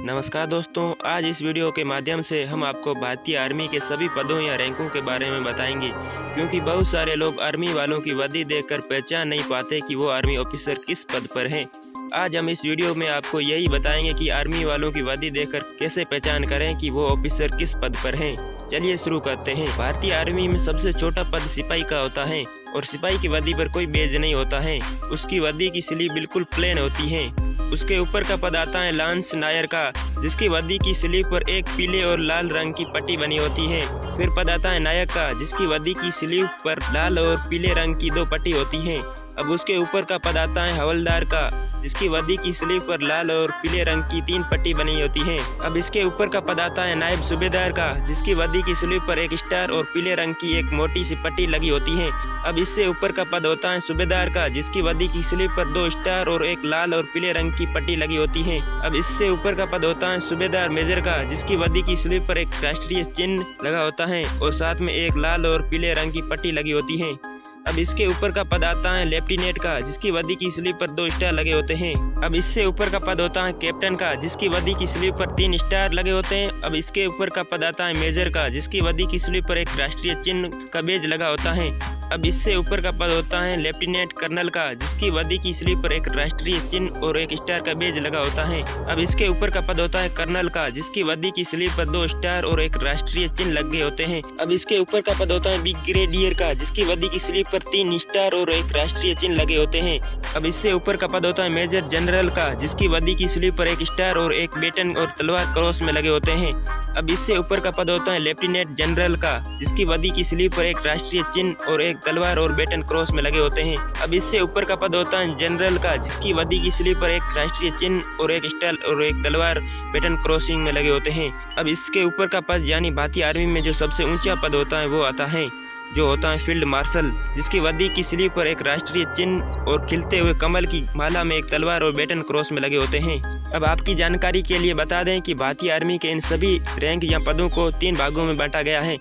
नमस्कार दोस्तों, आज इस वीडियो के माध्यम से हम आपको भारतीय आर्मी के सभी पदों या रैंकों के बारे में बताएंगे, क्योंकि बहुत सारे लोग आर्मी वालों की वर्दी देखकर पहचान नहीं पाते कि वो आर्मी ऑफिसर किस पद पर हैं। आज हम इस वीडियो में आपको यही बताएंगे कि आर्मी वालों की वर्दी देखकर कैसे पहचान करें कि वो ऑफिसर किस पद पर हैं। चलिए शुरू करते हैं। भारतीय आर्मी में सबसे छोटा पद सिपाही का होता है और सिपाही की वर्दी पर कोई बेज नहीं होता है। उसकी वर्दी की स्लीव बिल्कुल प्लेन होती है। उसके ऊपर का पद आता है लांस नायर का, जिसकी वर्दी की स्लीव पर एक पीले और लाल रंग की पट्टी बनी होती है। फिर पद आता है नायक का, जिसकी वर्दी की स्लीव पर लाल और पीले रंग की दो पट्टी होती है। अब उसके ऊपर का पद आता है हवलदार का, जिसकी वर्दी की स्लीव पर लाल और पीले रंग की 3 पट्टी बनी होती है। अब इसके ऊपर का पद आता है नायब सूबेदार का, जिसकी वर्दी की स्लीव पर एक स्टार और पीले रंग की एक मोटी सी पट्टी लगी होती है। अब इससे ऊपर का पद होता है सूबेदार का, जिसकी वर्दी की स्लीव पर 2 स्टार और एक लाल और पीले रंग की पट्टी लगी होती है। अब इससे ऊपर का पद होता है सूबेदार मेजर का, जिसकी वर्दी की स्लीव पर एक राष्ट्रीय चिन्ह लगा होता है और साथ में एक लाल और पीले रंग की पट्टी लगी होती है। अब इसके ऊपर का पद आता है लेफ्टिनेंट का, जिसकी वर्दी की स्लीव पर 2 स्टार लगे होते हैं। अब इससे ऊपर का पद होता है कैप्टन का, जिसकी वर्दी की स्लीव पर 3 स्टार लगे होते हैं। अब इसके ऊपर का पद आता है मेजर का, जिसकी वर्दी की स्लीव पर एक राष्ट्रीय चिन्ह का बेज लगा होता है। अब इससे ऊपर का पद होता है लेफ्टिनेंट कर्नल का, जिसकी वर्दी की स्लीव पर एक राष्ट्रीय चिन्ह और एक स्टार का बेज लगा होता है। अब इसके ऊपर का पद होता है कर्नल का, जिसकी वर्दी की स्लीव पर 2 स्टार और एक राष्ट्रीय चिन्ह लगे होते हैं। अब इसके ऊपर का पद होता है ब्रिगेडियर का, जिसकी वर्दी की स्लीव पर 3 स्टार और एक राष्ट्रीय चिन्ह लगे होते हैं। अब इससे ऊपर का पद होता है मेजर जनरल का, जिसकी वर्दी की स्लीव पर एक स्टार और एक बेटन और तलवार क्रॉस में लगे होते हैं। अब इससे ऊपर का पद होता है लेफ्टिनेंट जनरल का, जिसकी वर्दी की स्लीव पर एक राष्ट्रीय चिन्ह और एक तलवार और बेटन क्रॉस में लगे होते हैं। अब इससे ऊपर का पद होता है जनरल का, जिसकी वर्दी की स्लीव पर एक राष्ट्रीय चिन्ह और एक स्टार और एक तलवार बेटन क्रॉसिंग में लगे होते हैं। अब इसके ऊपर का पद यानी भारतीय आर्मी में जो सबसे ऊंचा पद होता है वो आता है, जो होता है फील्ड मार्शल, जिसकी वर्दी की स्लीव पर एक राष्ट्रीय चिन्ह और खिलते हुए कमल की माला में एक तलवार और बेटन क्रॉस में लगे होते हैं। अब आपकी जानकारी के लिए बता दें कि भारतीय आर्मी के इन सभी रैंक या पदों को 3 भागों में बांटा गया है।